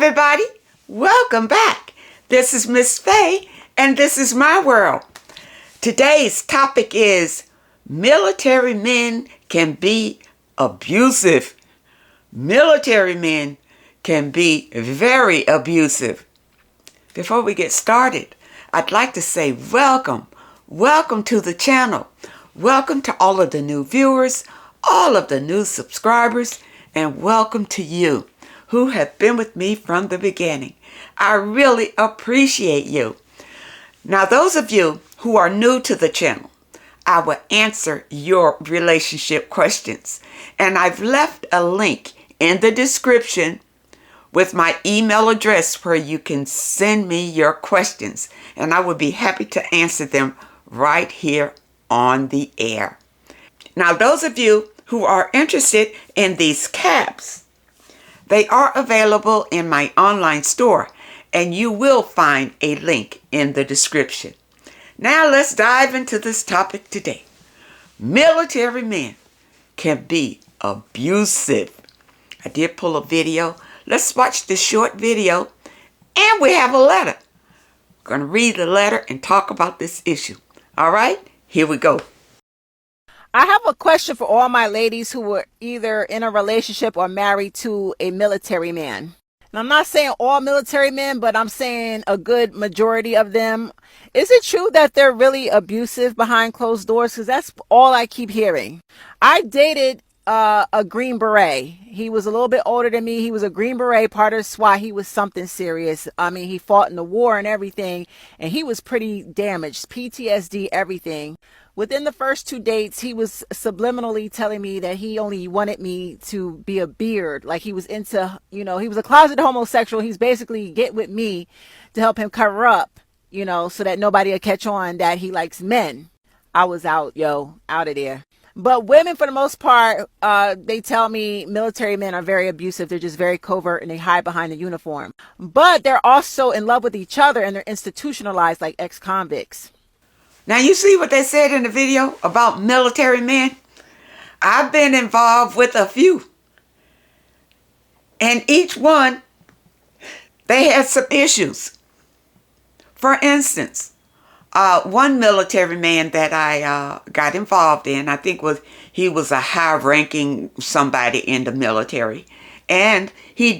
everybody, welcome back. This is Miss Faye, and this is my world. Today's topic is military men can be abusive. Military men can be very abusive. Before we get started, I'd like to say welcome to the channel. Welcome to all of the new viewers, all of the new subscribers, and welcome to you who have been with me from the beginning. I really appreciate you. Now, those of you who are new to the channel, I will answer your relationship questions. And I've left a link in the description with my email address where you can send me your questions. And I would be happy to answer them right here on the air. Now, those of you who are interested in these caps, they are available in my online store, and you will find a link in the description. Now let's dive into this topic today. Military men can be abusive. I did pull a video. Let's watch this short video, and we have a letter. I'm going to read the letter and talk about this issue. All right, here we go. I have a question for all my ladies who were either in a relationship or married to a military man. And I'm not saying all military men, but I'm saying a good majority of them. Is it true that they're really abusive behind closed doors? Because that's all I keep hearing. I dated a Green Beret. He was a little bit older than me. He was a Green Beret, part of SWAT. He was something serious. I mean, he fought in the war and everything, and he was pretty damaged, PTSD, everything. Within the first 2 dates, he was subliminally telling me that he only wanted me to be a beard. Like he was into, he was a closet homosexual. He's basically get with me to help him cover up, so that nobody will catch on that he likes men. I was out of there. But women, for the most part, they tell me military men are very abusive. They're just very covert and they hide behind the uniform. But they're also in love with each other and they're institutionalized like ex-convicts. Now, you see what they said in the video about military men? I've been involved with a few. And each one, they had some issues. For instance, one military man that I got involved in, I think he was a high-ranking somebody in the military. And he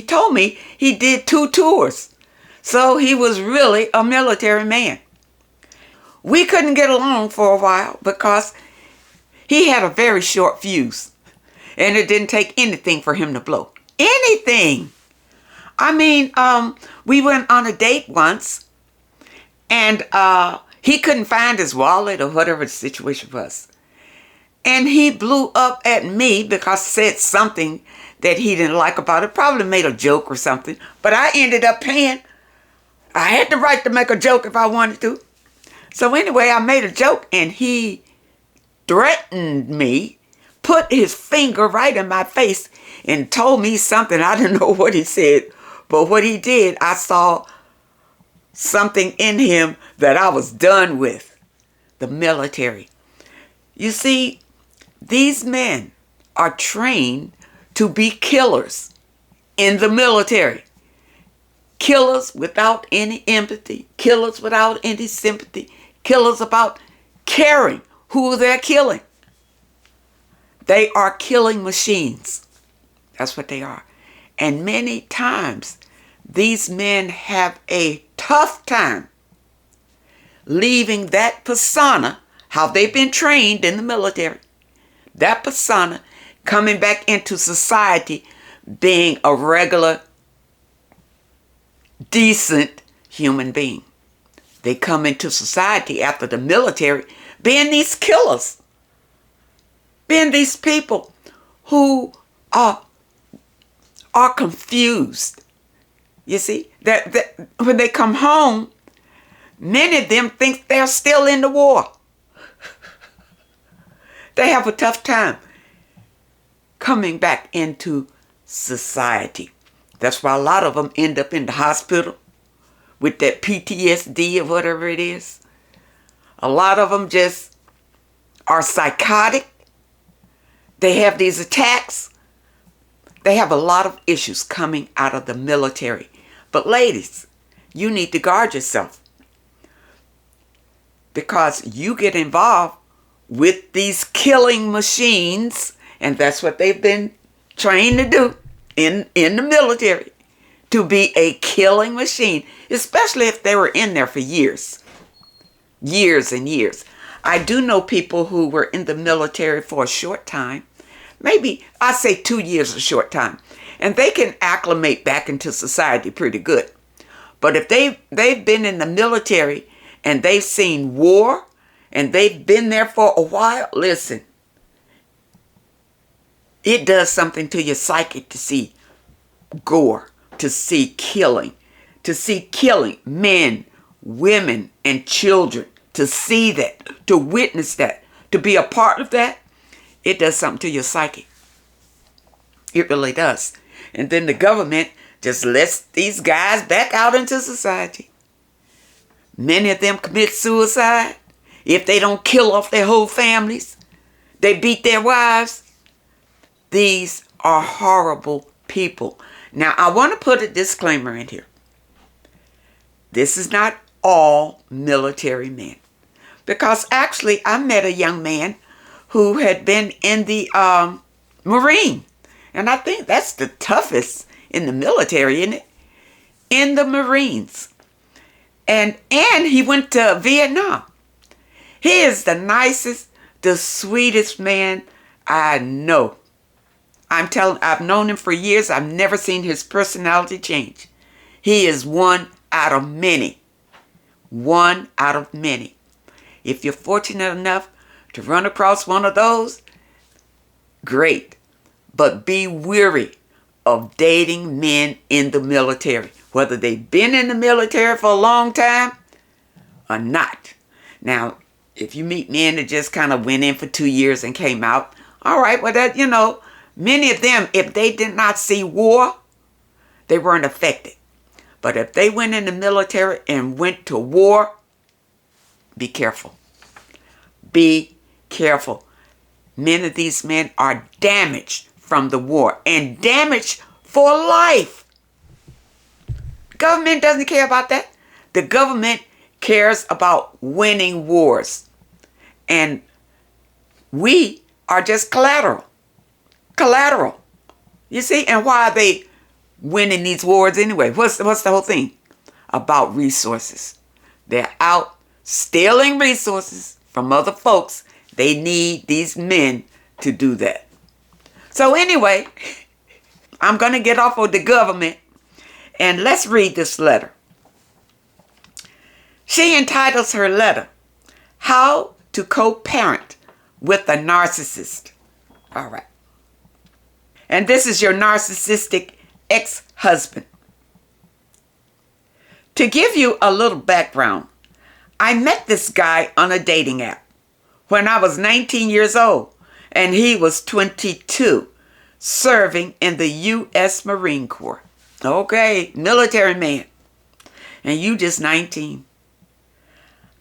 told me he did 2 tours. So he was really a military man. We couldn't get along for a while because he had a very short fuse. And it didn't take anything for him to blow. Anything. I mean, we went on a date once and he couldn't find his wallet or whatever the situation was. And he blew up at me because I said something that he didn't like about it. Probably made a joke or something. But I ended up paying. I had the right to make a joke if I wanted to. So anyway, I made a joke and he threatened me, put his finger right in my face and told me something. I didn't know what he said, but what he did, I saw something in him that I was done with. The military. You see, these men are trained to be killers in the military. Killers without any empathy, killers without any sympathy, killers about caring who they're killing. They are killing machines. That's what they are. And many times, these men have a tough time leaving that persona, how they've been trained in the military, that persona coming back into society being a regular, decent human being. They come into society after the military being these killers, being these people who are confused. You see, that when they come home, many of them think they're still in the war. They have a tough time coming back into society. That's why a lot of them end up in the hospital with that PTSD or whatever it is. A lot of them just are psychotic. They have these attacks. They have a lot of issues coming out of the military. But ladies, you need to guard yourself, because you get involved with these killing machines, and that's what they've been trained to do in the military, to be a killing machine, especially if they were in there for years and years. I do know people who were in the military for a short time, maybe I say 2 years, a short time, and they can acclimate back into society pretty good. But if they've been in the military and they've seen war and they've been there for a while, listen, it does something to your psyche to see gore, to see killing men, women, and children, to see that, to witness that, to be a part of that. It does something to your psyche. It really does. And then the government just lets these guys back out into society. Many of them commit suicide. If they don't kill off their whole families, they beat their wives. These are horrible people. Now, I want to put a disclaimer in here. This is not all military men. Because actually, I met a young man who had been in the Marine. And I think that's the toughest in the military, isn't it? In the Marines. And he went to Vietnam. He is the nicest, the sweetest man I know. I've known him for years. I've never seen his personality change. He is one out of many. One out of many. If you're fortunate enough to run across one of those, great. But be wary of dating men in the military, whether they've been in the military for a long time or not. Now, if you meet men that just kind of went in for 2 years and came out, all right, well, that, many of them, if they did not see war, they weren't affected. But if they went in the military and went to war, be careful. Be careful. Many of these men are damaged from the war and damaged for life. The government doesn't care about that. The government cares about winning wars. And we are just collateral. Collateral. You see? And why are they winning these wars anyway? What's the whole thing? About resources. They're out stealing resources from other folks. They need these men to do that. So anyway, I'm going to get off of the government and let's read this letter. She entitles her letter, How to Co-Parent with a Narcissist. All right. And this is your narcissistic ex-husband. To give you a little background, I met this guy on a dating app when I was 19 years old and he was 22, serving in the U.S. Marine Corps. Okay, military man. And you just 19.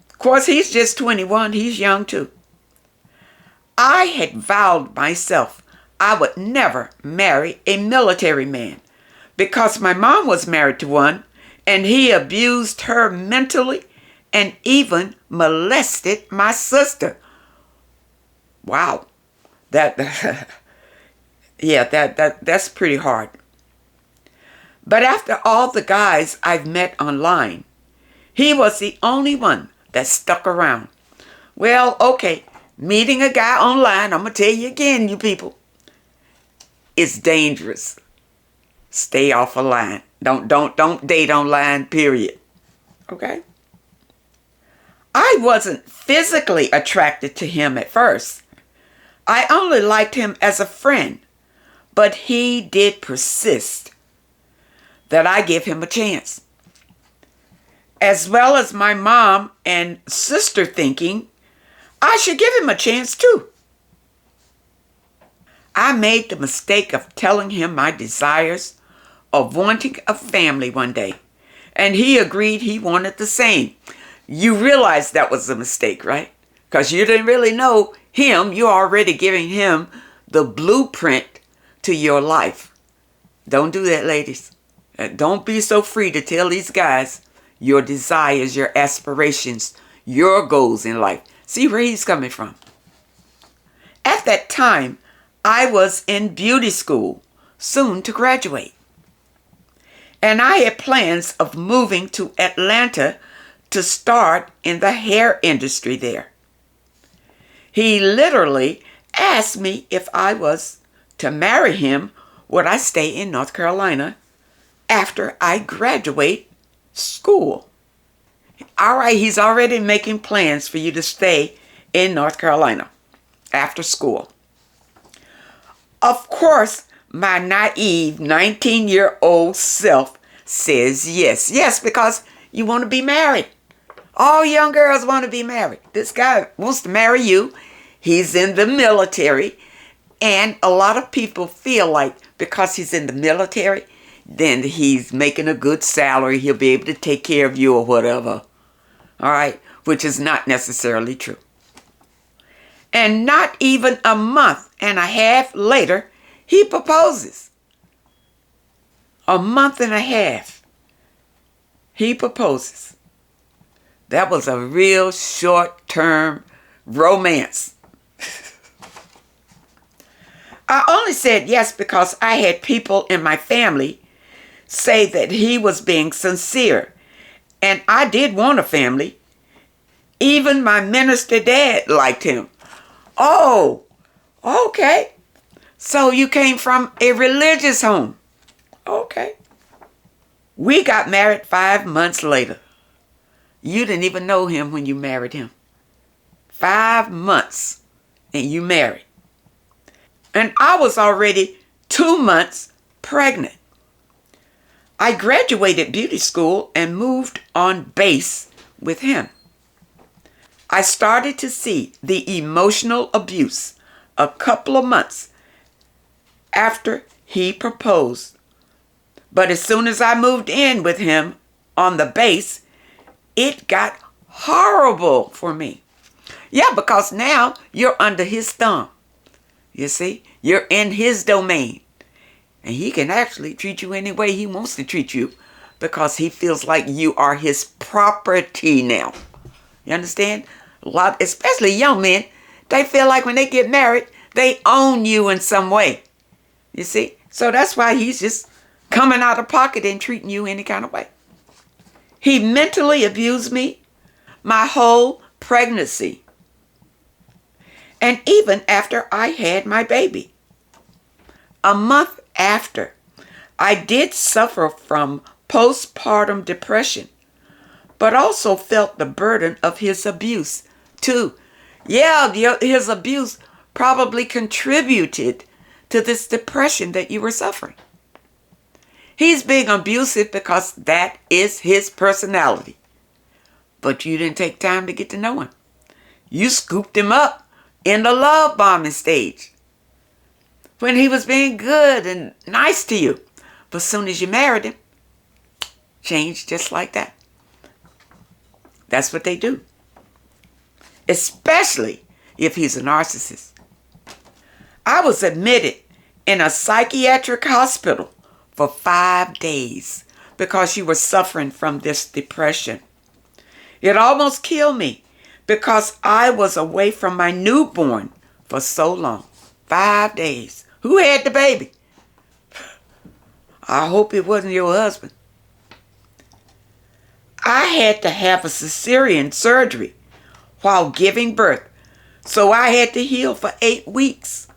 Of course, he's just 21. He's young too. I had vowed myself I would never marry a military man because my mom was married to one and he abused her mentally and even molested my sister. Wow. That's pretty hard. But after all the guys I've met online, he was the only one that stuck around. Well, okay, meeting a guy online, I'm going to tell you again, you people, it's dangerous. Stay off of line. Don't date online, period. Okay? I wasn't physically attracted to him at first. I only liked him as a friend, but he did persist that I give him a chance. As well as my mom and sister thinking I should give him a chance too. I made the mistake of telling him my desires of wanting a family one day, and he agreed he wanted the same. You realize that was a mistake, right? Because you didn't really know him. You're already giving him the blueprint to your life. Don't do that, ladies. Don't be so free to tell these guys your desires, your aspirations, your goals in life. See where he's coming from. At that time, I was in beauty school, soon to graduate. And I had plans of moving to Atlanta to start in the hair industry there. He literally asked me if I was to marry him, would I stay in North Carolina after I graduate school. All right, he's already making plans for you to stay in North Carolina after school. Of course, my naive 19-year-old self says yes. Yes, because you want to be married. All young girls want to be married. This guy wants to marry you. He's in the military. And a lot of people feel like because he's in the military, then he's making a good salary. He'll be able to take care of you or whatever. All right, which is not necessarily true. And not even a month and a half later, he proposes. A month and a half, he proposes. That was a real short-term romance. I only said yes because I had people in my family say that he was being sincere. And I did want a family. Even my minister dad liked him. Oh, okay. So you came from a religious home. Okay. We got married 5 months later. You didn't even know him when you married him. 5 months and you married. And I was already 2 months pregnant. I graduated beauty school and moved on base with him. I started to see the emotional abuse a couple of months after he proposed. But as soon as I moved in with him on the base, it got horrible for me. Yeah, because now you're under his thumb. You see, you're in his domain. And he can actually treat you any way he wants to treat you because he feels like you are his property now. You understand? A lot, especially young men, they feel like when they get married, they own you in some way. You see? So that's why he's just coming out of pocket and treating you any kind of way. He mentally abused me my whole pregnancy. And even after I had my baby. A month after, I did suffer from postpartum depression, but also felt the burden of his abuse too. Yeah, his abuse probably contributed to this depression that you were suffering. He's being abusive because that is his personality. But you didn't take time to get to know him. You scooped him up in the love bombing stage when he was being good and nice to you. But as soon as you married him, changed just like that. That's what they do. Especially if he's a narcissist. I was admitted in a psychiatric hospital for 5 days because she was suffering from this depression. It almost killed me because I was away from my newborn for so long. 5 days. Who had the baby? I hope it wasn't your husband. I had to have a cesarean surgery while giving birth, so I had to heal for 8 weeks.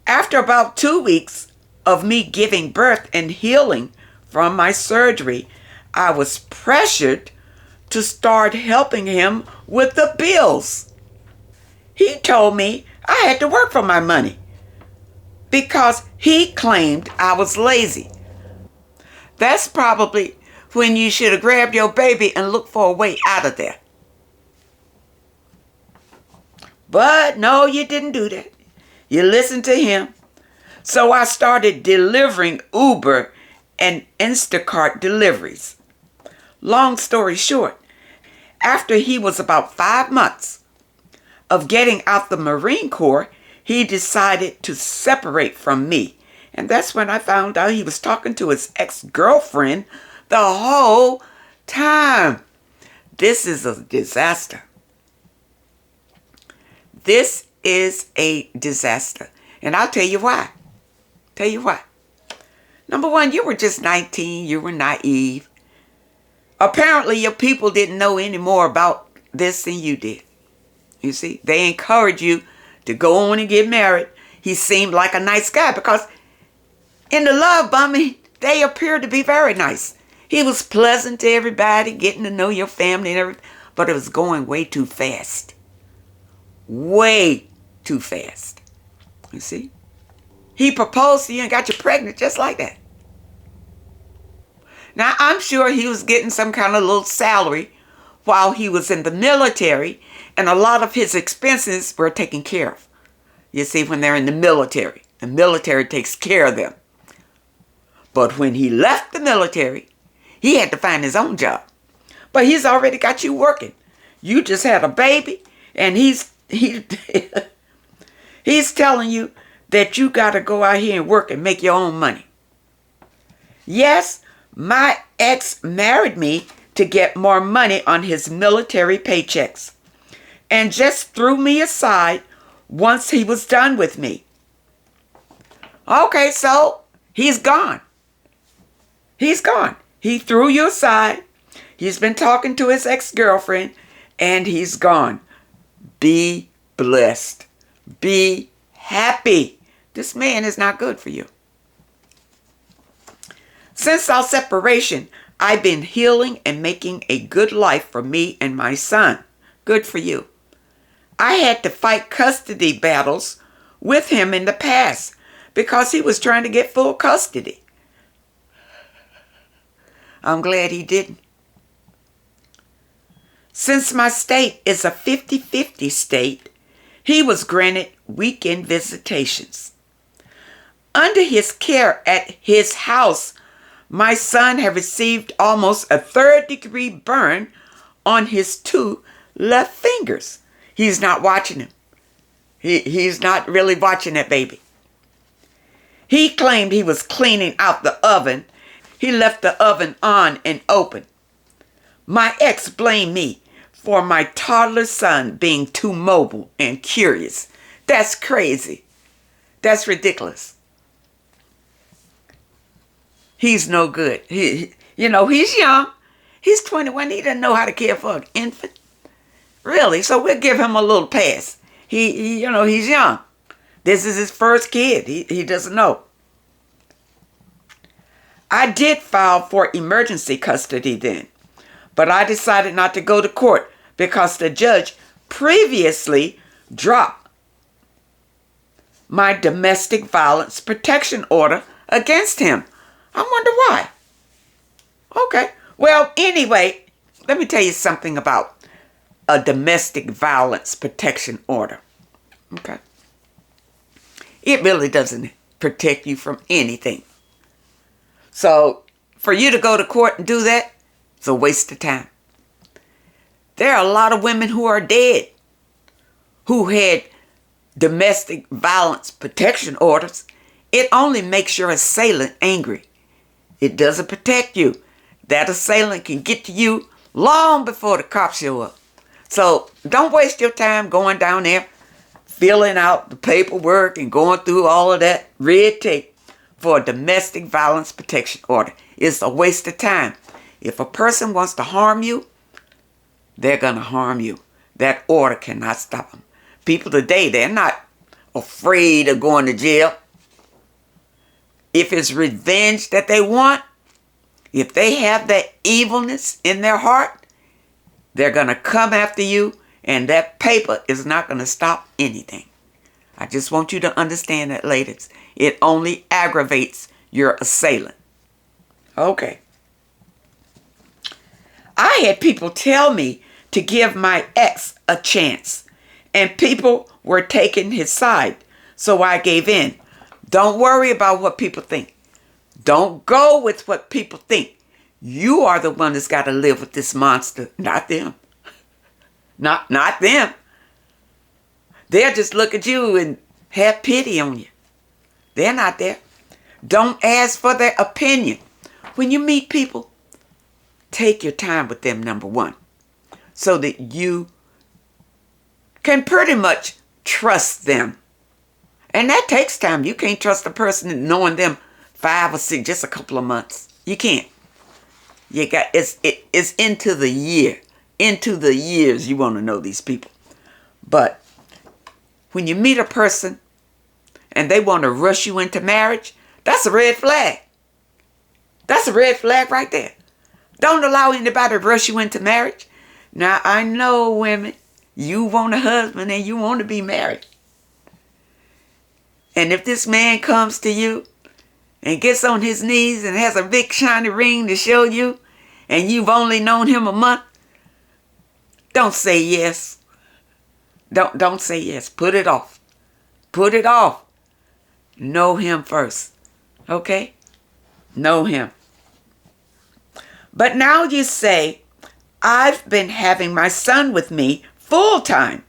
After about 2 weeks of me giving birth and healing from my surgery, I was pressured to start helping him with the bills. He told me I had to work for my money because he claimed I was lazy. That's probably when you should have grabbed your baby and looked for a way out of there. But no, you didn't do that. You listened to him. So I started delivering Uber and Instacart deliveries. Long story short, after he was about 5 months of getting out the Marine Corps, he decided to separate from me And that's when I found out he was talking to his ex-girlfriend the whole time. This is a disaster. This is a disaster. And I'll tell you why. Tell you why. Number one, you were just 19. You were naive. Apparently, your people didn't know any more about this than you did. You see, they encouraged you to go on and get married. He seemed like a nice guy because in the love bombing, they appeared to be very nice. He was pleasant to everybody, getting to know your family and everything, but it was going way too fast. Way too fast. You see? He proposed to you and got you pregnant just like that. Now, I'm sure he was getting some kind of little salary while he was in the military, and a lot of his expenses were taken care of. You see, when they're in the military takes care of them. But when he left the military, he had to find his own job. But he's already got you working. You just had a baby, and he's telling you that you got to go out here and work and make your own money. Yes, my ex married me to get more money on his military paychecks and just threw me aside once he was done with me. Okay, so he's gone. He's gone. He threw you aside. He's been talking to his ex-girlfriend, and he's gone. Be blessed. Be happy. This man is not good for you. Since our separation, I've been healing and making a good life for me and my son. Good for you. I had to fight custody battles with him in the past because he was trying to get full custody. I'm glad he didn't. Since my state is a 50-50 state, he was granted weekend visitations. Under his care at his house, my son had received almost a 3rd-degree burn on his 2 left fingers. He's not watching him. He's not really watching that baby. He claimed he was cleaning out the oven. He left the oven on and open. My ex blamed me for my toddler son being too mobile and curious. That's crazy. That's ridiculous. He's no good. He's young. He's 21. He doesn't know how to care for an infant. Really? So we'll give him a little pass. He's young. This is his first kid. He doesn't know. I did file for emergency custody then, but I decided not to go to court because the judge previously dropped my domestic violence protection order against him. I wonder why. Okay. Well, anyway, let me tell you something about a domestic violence protection order. Okay. It really doesn't protect you from anything. So for you to go to court and do that, it's a waste of time. There are a lot of women who are dead who had domestic violence protection orders. It only makes your assailant angry. It doesn't protect you. That assailant can get to you long before the cops show up. So don't waste your time going down there, filling out the paperwork and going through all of that red tape for a domestic violence protection order. It's a waste of time. If a person wants to harm you, they're going to harm you. That order cannot stop them. People today, they're not afraid of going to jail. If it's revenge that they want, if they have that evilness in their heart, they're going to come after you, and that paper is not going to stop anything. I just want you to understand that, ladies. It only aggravates your assailant. Okay. I had people tell me to give my ex a chance, and people were taking his side, so I gave in. Don't worry about what people think. Don't go with what people think. You are the one that's got to live with this monster, not them. Not them. They'll just look at you and have pity on you. They're not there. Don't ask for their opinion. When you meet people, take your time with them, number one, so that you can pretty much trust them. And that takes time. You can't trust a person knowing them 5 or 6, just a couple of months. You can't. You got it's into the year, into the years you want to know these people. But when you meet a person and they want to rush you into marriage, that's a red flag. That's a red flag right there. Don't allow anybody to rush you into marriage. Now, I know women, you want a husband and you want to be married. And if this man comes to you and gets on his knees and has a big shiny ring to show you, and you've only known him a month, don't say yes. Don't say yes. Put it off. Put it off. Know him first. Okay? Know him. But now you say, I've been having my son with me full time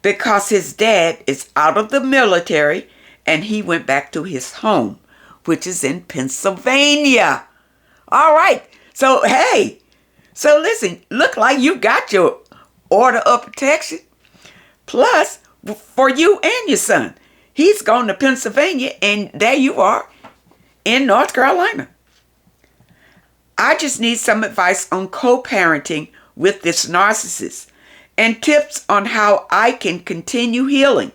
because his dad is out of the military and he went back to his home, which is in Pennsylvania. All right. So, hey. So, listen, look like you got your order of protection. Plus, for you and your son, he's gone to Pennsylvania and there you are in North Carolina. I just need some advice on co-parenting with this narcissist and tips on how I can continue healing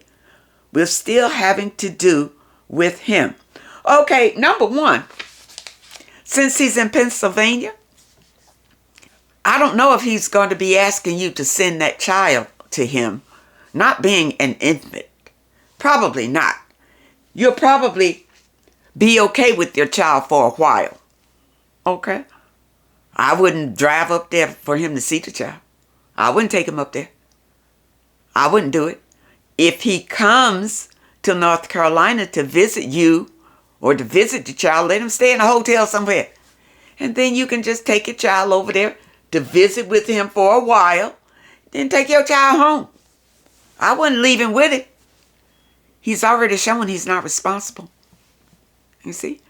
with still having to do with him. Okay, number one, since he's in Pennsylvania, I don't know if he's going to be asking you to send that child to him, not being an infant. Probably not. You'll probably be okay with your child for a while. Okay? I wouldn't drive up there for him to see the child. I wouldn't take him up there. I wouldn't do it. If he comes to North Carolina to visit you or to visit the child, let him stay in a hotel somewhere. And then you can just take your child over there to visit with him for a while. Then take your child home. I wouldn't leave him with it. He's already shown he's not responsible. You see?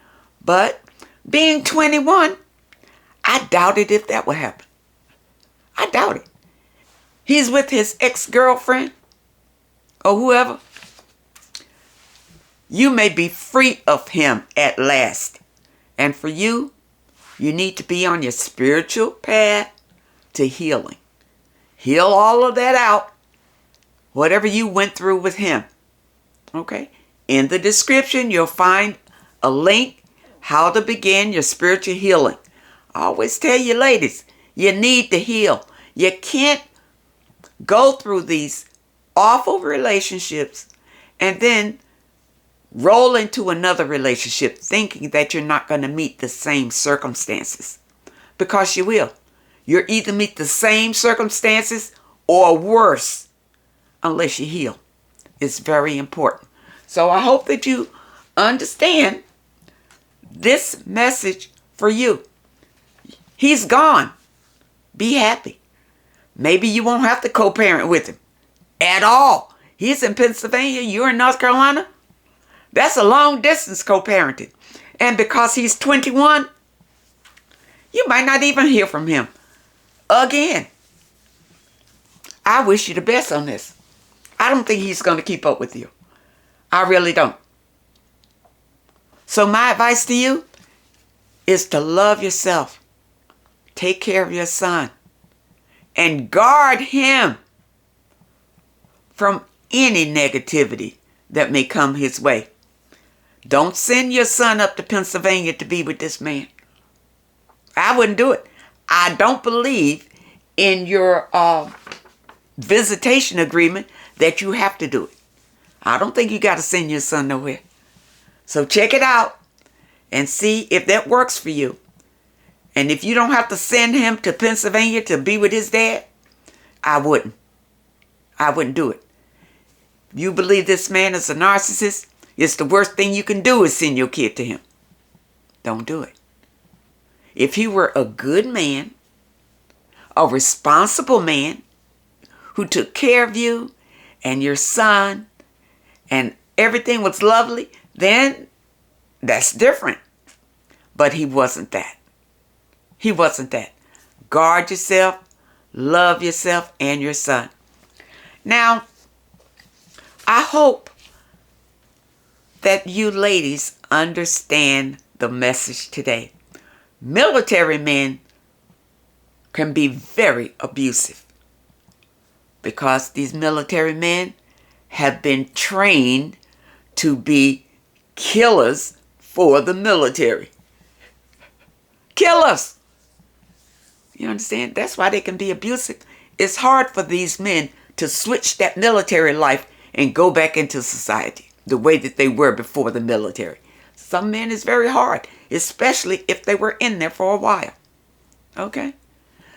But being 21, I doubted if that would happen. I doubt it. He's with his ex-girlfriend or whoever. You may be free of him at last. And for you, you need to be on your spiritual path to healing. Heal all of that out. Whatever you went through with him. Okay? In the description, you'll find a link how to begin your spiritual healing. I always tell you ladies, you need to heal. You can't go through these awful relationships and then roll into another relationship thinking that you're not going to meet the same circumstances. Because you will. You'll either meet the same circumstances or worse unless you heal. It's very important. So I hope that you understand this message for you. He's gone. Be happy. Maybe you won't have to co-parent with him at all. He's in Pennsylvania. You're in North Carolina. That's a long distance co-parenting. And because he's 21, you might not even hear from him again. I wish you the best on this. I don't think he's going to keep up with you. I really don't. So my advice to you is to love yourself. Take care of your son. And guard him from any negativity that may come his way. Don't send your son up to Pennsylvania to be with this man. I wouldn't do it. I don't believe in your visitation agreement that you have to do it. I don't think you got to send your son nowhere. So check it out and see if that works for you. And if you don't have to send him to Pennsylvania to be with his dad, I wouldn't. I wouldn't do it. If you believe this man is a narcissist, it's the worst thing you can do is send your kid to him. Don't do it. If he were a good man, a responsible man who took care of you and your son and everything was lovely, then That's different. But he wasn't that. He wasn't that. Guard yourself, love yourself and your son. Now, I hope that you ladies understand the message today. Military men can be very abusive because these military men have been trained to be killers for the military. Killers! You understand? That's why they can be abusive. It's hard for these men to switch that military life and go back into society the way that they were before the military. Some men is very hard, especially if they were in there for a while. Okay?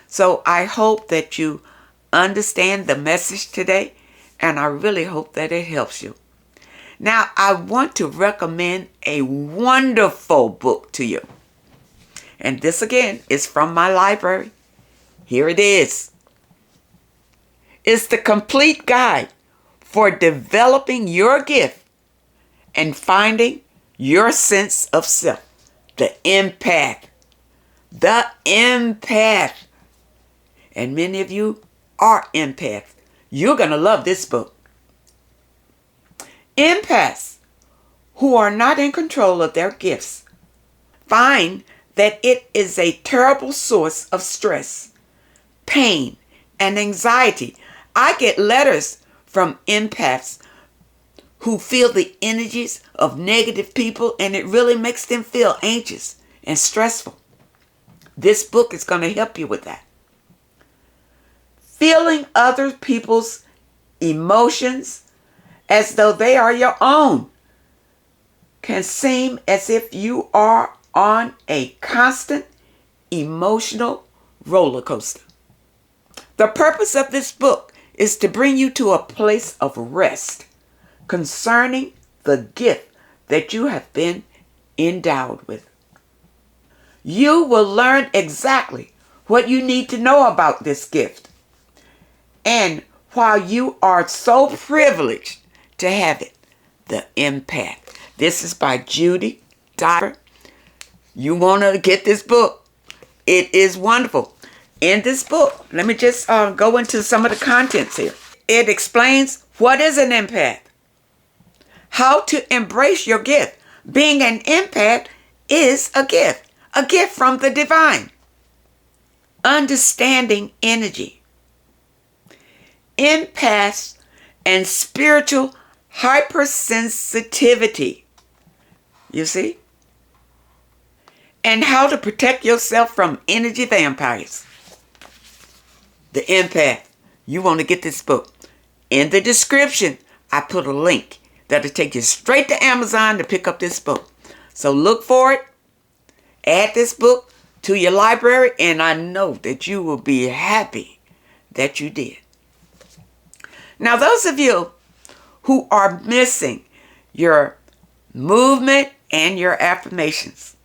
So I hope that you understand the message today, and I really hope that it helps you. Now, I want to recommend a wonderful book to you. And this again is from my library. Here it is. It's the complete guide for developing your gift and finding your sense of self. The empath. The empath. And many of you are empaths. You're going to love this book. Empaths who are not in control of their gifts find that it is a terrible source of stress, pain, and anxiety. I get letters from empaths who feel the energies of negative people, and it really makes them feel anxious and stressful. This book is going to help you with that. Feeling other people's emotions as though they are your own can seem as if you are on a constant emotional roller coaster. The purpose of this book is to bring you to a place of rest concerning the gift that you have been endowed with. You will learn exactly what you need to know about this gift and why you are so privileged to have it. The empath. This is by Judy Diver. You want to get this book. It is wonderful. In this book, let me just go into some of the contents here. It explains what is an empath, how to embrace your gift. Being an empath is a gift from the divine. Understanding energy. Empaths and spiritual hypersensitivity. You see? And how to protect yourself from energy vampires. The empath. You want to get this book. In the description, I put a link that'll take you straight to Amazon to pick up this book. So look for it. Add this book to your library, and I know that you will be happy that you did. Now, those of you who are missing your movement and your affirmations,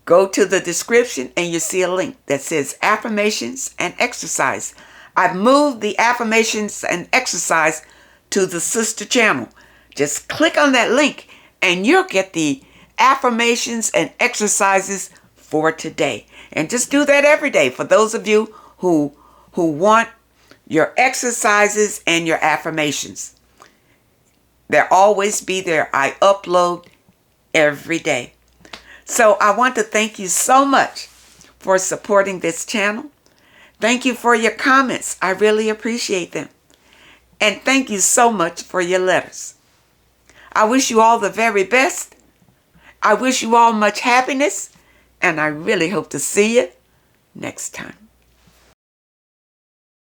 go to the description and you see a link that says affirmations and exercise. I've moved the affirmations and exercise to the sister channel. Just click on that link and you'll get the affirmations and exercises for today. And just do that every day for those of you who want your exercises and your affirmations. They'll always be there. I upload every day. So I want to thank you so much for supporting this channel. Thank you for your comments. I really appreciate them. And thank you so much for your letters. I wish you all the very best. I wish you all much happiness. And I really hope to see you next time.